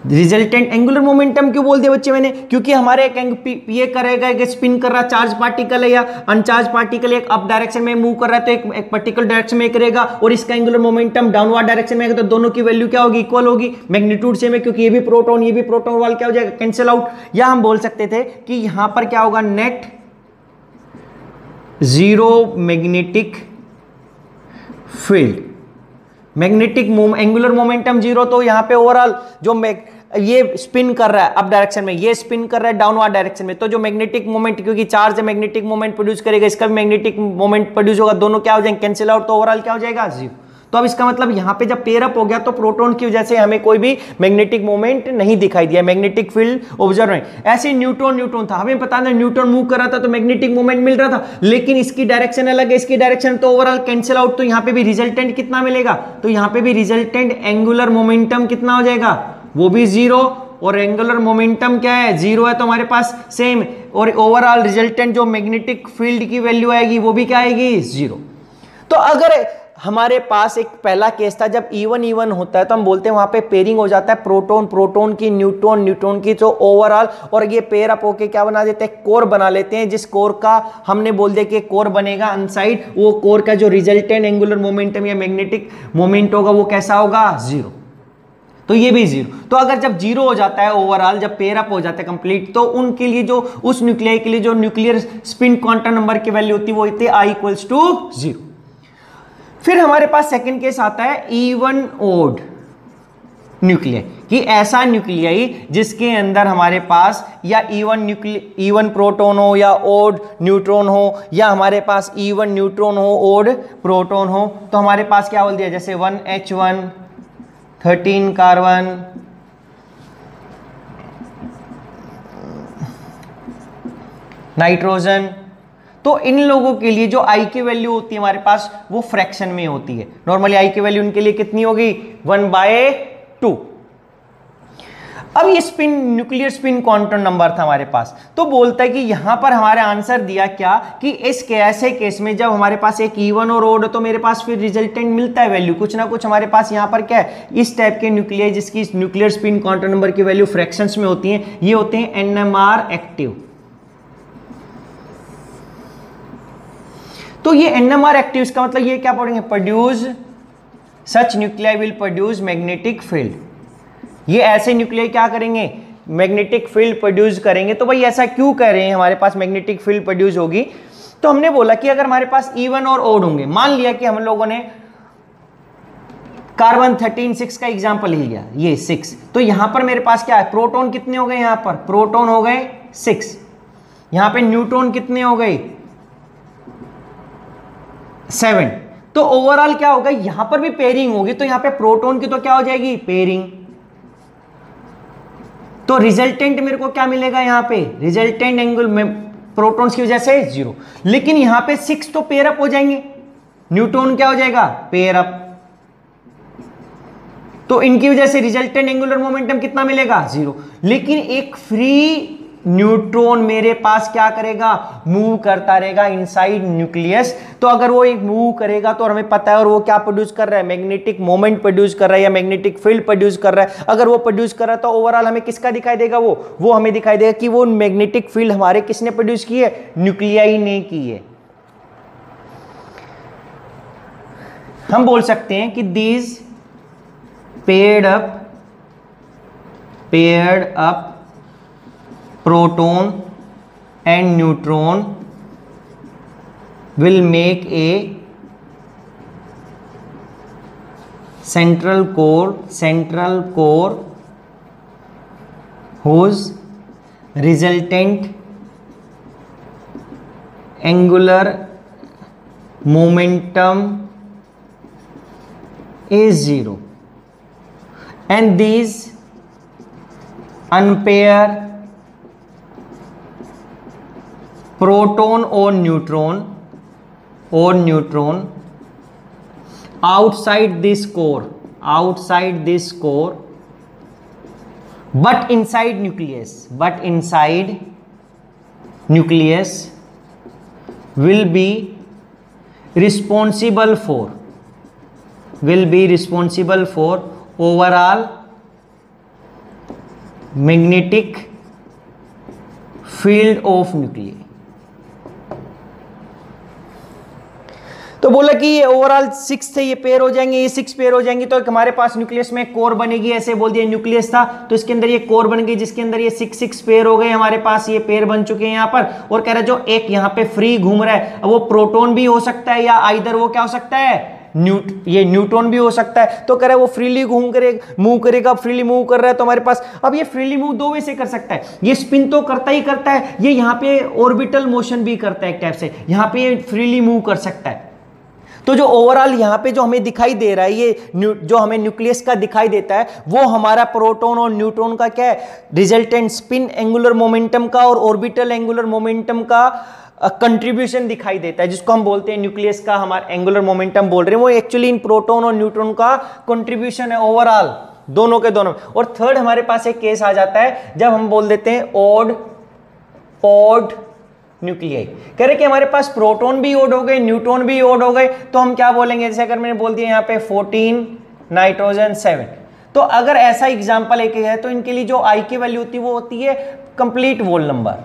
Resultant angular momentum क्यों बोल दिया बच्चे मैंने? क्योंकि हमारे एक ये करेगा, एक स्पिन कर रहा चार्ज पार्टिकल है या अनचार्ज पार्टिकल, एक अप डायरेक्शन में मूव कर रहा है, तो एक पर्टिकुलर डायरेक्शन में करेगा, और इसका एंगुलर मोमेंटम डाउनवर्ड डायरेक्शन में, तो दोनों की वैल्यू क्या होगी? इक्वल होगी, मैग्नीट्यूड सेम है, क्योंकि ये भी प्रोटॉन वाल क्या हो जाएगा? Cancel out. या हम बोल सकते थे कि यहां पर क्या होगा? Net 0 magnetic field, magnetic angular momentum 0, तो यहां पे ओवरऑल जो ये स्पिन कर रहा है अप डायरेक्शन में, ये स्पिन कर रहा है डाउनवर्ड डायरेक्शन में, तो जो मैग्नेटिक मोमेंट, क्योंकि चार्ज है, मैग्नेटिक मोमेंट प्रोड्यूस करेगा, इसका भी मैग्नेटिक मोमेंट प्रोड्यूस होगा, दोनों क्या हो जाएंगे? Cancel out. तो ओवरऑल क्या हो जाएगा? 0। तो अब इसका मतलब यहाँ पे जब पेयर अप हो गया तो प्रोटॉन की वजह से हमें कोई भी मैग्नेटिक मोमेंट नहीं दिखाई दिया, मैग्नेटिक फील्ड ऑब्जर्व नहीं। ऐसे न्यूट्रॉन था, हमें पता है न्यूट्रॉन मूव कर रहा था तो मैग्नेटिक मोमेंट मिल रहा था, लेकिन इसकी डायरेक्शन अलग है, इसकी डायरेक्शन तो ओवरऑल कैंसिल आउट, तो यहाँ पे भी रिजल्टेंट कितना मिलेगा, तो यहाँ पे भी रिजल्टेंट एंगुलर मोमेंटम कितना हो जाएगा, वो भी जीरो, और एंगुलर मोमेंटम क्या है, जीरो है, तो हमारे पास सेम, और ओवरऑल रिजल्टेंट जो मैग्नेटिक फील्ड की वैल्यू आएगी वो भी क्या आएगी, जीरो। तो अगर हमारे पास एक पहला केस था जब E1 E1 होता है तो हम बोलते हैं वहां पे पेयरिंग हो जाता है प्रोटॉन प्रोटॉन की, न्यूट्रॉन न्यूट्रॉन की, तो ओवरऑल, और ये पेयर अप होके क्या बना देते हैं, कोर बना लेते हैं, जिस कोर का हमने बोल दिया कि कोर बनेगा अनसाइड, वो कोर का जो रिजल्टेंट एंगुलर मोमेंटम या मैग्नेटिक मोमेंट होगा वो कैसा होगा, जीरो। तो ये भी जीरो। तो अगर जब जीरो हो जाता है ओवरऑल, जब पेयर अप हो जाता है कंप्लीट, तो उनके लिए जो उस न्यूक्लियाई के लिए जो न्यूक्लियर स्पिन क्वांटम नंबर की वैल्यू होती है वो होती है I = 0। फिर हमारे पास सेकंड केस आता है E1 ओड न्यूक्लियाई, कि ऐसा न्यूक्लियाई जिसके अंदर हमारे पास या E1 प्रोटॉन हो या ओड न्यूट्रॉन हो, या हमारे पास E1 न्यूट्रॉन हो ओड प्रोटॉन हो, तो हमारे पास क्या बोल दिया, जैसे 1H1 13 कार्बन, नाइट्रोजन, तो इन लोगों के लिए जो I की वैल्यू होती है हमारे पास वो फ्रैक्शन में होती है। नॉर्मली I की वैल्यू उनके लिए कितनी होगी, 1/2। अब ये spin nuclear spin quantum number था हमारे पास, तो बोलता है कि यहां पर हमारे आंसर दिया क्या, कि इस ऐसे केस में जब हमारे पास एक E1 और ओड, तो मेरे पास फिर रिजल्टेंट मिलता है वैल्यू कुछ ना कुछ हमारे पास यहां पर क्या है, इस टाइप के न्यूक्लियाई जिसकी न्यूक्लियर स्पिन क्वांटम नंबर की वैल्यू फ्रैक्शंस में होती है, ये होते हैं NMR एक्टिव। तो ये NMR एक्टिव, इसका मतलब ये क्या पढ़ेंगे, produce such nuclei will produce magnetic field, ये ऐसे न्यूक्लियाई क्या करेंगे, मैग्नेटिक फील्ड प्रोड्यूस करेंगे। तो भाई ऐसा क्यों कह रहे हैं हमारे पास मैग्नेटिक फील्ड प्रोड्यूस होगी, तो हमने बोला कि अगर हमारे पास E1 और ओड होंगे, मान लिया कि हम लोगों ने कार्बन 13 6 का एग्जांपल ही लिया, ये 6, तो यहां पर मेरे पास क्या है, प्रोटॉन कितने हो गए, यहां पर प्रोटॉन हो गए 6, यहां पे न्यूट्रॉन कितने हो गए 7, तो ओवरऑल क्या होगा, यहां पर भी पेयरिंग होगी, तो यहां पे प्रोटॉन की तो क्या हो जाएगी, पेयरिंग, तो रिजल्टेंट मेरे को क्या मिलेगा, यहां पे रिजल्टेंट एंगल में प्रोटॉन्स की वजह से 0, लेकिन यहां पे 6 तो पेयर अप हो जाएंगे, न्यूट्रॉन क्या हो जाएगा, पेयर अप, तो इनकी वजह से रिजल्टेंट एंगुलर मोमेंटम कितना मिलेगा, 0। लेकिन एक फ्री न्यूट्रॉन मेरे पास क्या करेगा, मूव करता रहेगा इनसाइड न्यूक्लियस, तो अगर वो एक मूव करेगा तो हमें पता है, और वो क्या प्रोड्यूस कर रहा है, मैग्नेटिक मोमेंट प्रोड्यूस कर रहा है या मैग्नेटिक फील्ड प्रोड्यूस कर रहा है। अगर वो प्रोड्यूस कर रहा है तो ओवरऑल हमें किसका दिखाई देगा, वो हमें दिखाई देगा कि वो मैग्नेटिक फील्ड हमारे किसने प्रोड्यूस की है, न्यूक्लियाई ने की है। हम बोल सकते हैं कि these paired up proton and neutron will make a central core whose resultant angular momentum is 0, and these unpaired proton और neutron outside this core but inside nucleus will be responsible for overall magnetic field of nuclei। तो बोला कि ये overall 6 से ये pair हो जाएंगे, ये 6 पेयर हो जाएंगी, तो हमारे पास न्यूक्लियस में कोर बनेगी, ऐसे बोल दिया न्यूक्लियस था तो इसके अंदर ये कोर बन गई, जिसके अंदर ये 6 पेयर हो गए, हमारे पास ये पेयर बन चुके हैं यहाँ पर। और कह रहा है जो एक यहाँ पे फ्री घूम रहा है, अब वो प्रोटॉन भी हो सकता है या आइदर वो क्या हो सकता है, ये न्यूट्रॉन भी हो सकता है। तो कह रहा है वो फ्रीली मूव करेगा, फ्रीली मूव कर रहा है, तो हमारे पास अब ये फ्रीली मूव दो वे से कर सकता है, ये स्पिन तो करता ही करता है, ये यहाँ पे ऑर्बिटल मोशन भी करता है एक टाइप से, यहाँ पे फ्रीली मूव कर सकता है। तो जो ओवरऑल यहां पे जो हमें दिखाई दे रहा है, ये जो हमें न्यूक्लियस का दिखाई देता है, वो हमारा प्रोटॉन और न्यूट्रॉन का क्या है, रिजल्टेंट स्पिन एंगुलर मोमेंटम का और ऑर्बिटल एंगुलर मोमेंटम का कंट्रीब्यूशन दिखाई देता है, जिसको हम बोलते हैं न्यूक्लियस का हमारा एंगुलर मोमेंटम बोल रहे हैं, वो एक्चुअली इन प्रोटॉन और न्यूट्रॉन का कंट्रीब्यूशन है ओवरऑल दोनों के दोनों। और थर्ड हमारे पास एक केस आ जाता है जब हम बोल देते हैं ओड न्यूक्लियाई। कह रहे कि हमारे पास प्रोटॉन भी ओड हो गए, न्यूट्रॉन भी ओड हो गए, तो हम क्या बोलेंगे, जैसे अगर मैंने बोल दिया यहाँ पे 14 नाइट्रोजन 7, तो अगर ऐसा एग्जांपल एक है तो इनके लिए जो आई की वैल्यू होती है वो होती है कंप्लीट वोल नंबर,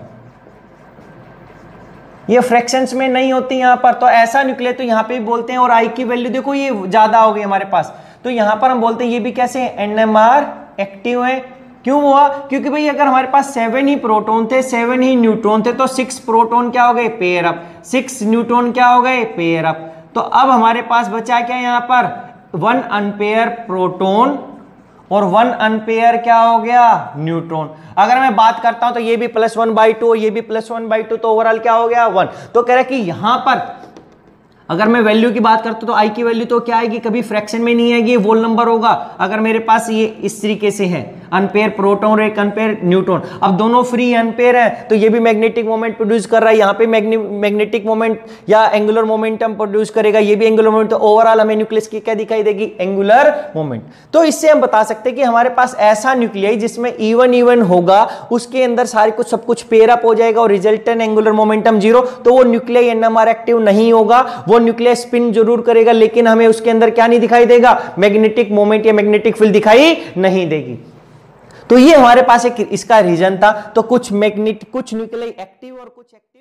ये फ्रैक्शंस में नहीं होती यहां पर। तो ऐसा न्यूक्लियर तो यहां पे भी बोलते हैं, और आई की वैल्यू देखो ये ज्यादा हो गई हमारे पास, तो यहां पर हम बोलते हैं ये भी कैसे NMR एक्टिव है। क्यों हुआ, क्योंकि भाई अगर हमारे पास 7 ही प्रोटॉन थे 7 ही न्यूट्रॉन थे, तो 6 प्रोटॉन क्या हो गए, पेयर अप, 6 न्यूट्रॉन क्या हो गए, पेयर अप। तो अब हमारे पास बचा क्या यहाँ पर, 1 अनपेयर प्रोटॉन और 1 अनपेयर क्या हो गया, न्यूट्रॉन। अगर मैं बात करता हूं तो ये भी +1/2 ये भी +1/2, तो ओवरऑल क्या हो गया 1। तो कह रहा है कि यहां पर अगर मैं वैल्यू की बात करता हूं तो आई की वैल्यू तो क्या आएगी, कभी फ्रैक्शन में नहीं आएगी, वोल नंबर होगा। अगर मेरे पास ये इस तरीके से है, अनपेयर प्रोटॉन और एक अनपेयर न्यूट्रॉन, अब दोनों फ्री अनपेयर हैं, तो ये भी मैग्नेटिक मोमेंट प्रोड्यूस कर रहा है, यहाँ पे मैग्नेटिक मोमेंट या एंगुलर मोमेंटम प्रोड्यूस करेगा, ये भी एंगुलर मोमेंट। तो ओवरऑल हमें न्यूक्लियस की क्या दिखाई देगी, एंगुलर मोमेंट। तो इससे हम बता सकते हैं कि हमारे पास ऐसा न्यूक्लियाई जिसमें इवन होगा, उसके अंदर सारे कुछ सब कुछ पेयर अप हो जाएगा और रिजल्टेंट एंगुलर मोमेंटम 0, तो वो न्यूक्लियाई NMR एक्टिव नहीं होगा, वो न्यूक्लियर स्पिन जरूर करेगा, लेकिन हमें उसके अंदर क्या नहीं दिखाई देगा, मैग्नेटिक मोमेंट या मैग्नेटिक फील्ड दिखाई नहीं देगी। तो ये हमारे पास एक इसका रीजन था। तो कुछ न्यूक्लियाई एक्टिव और कुछ एक्टिव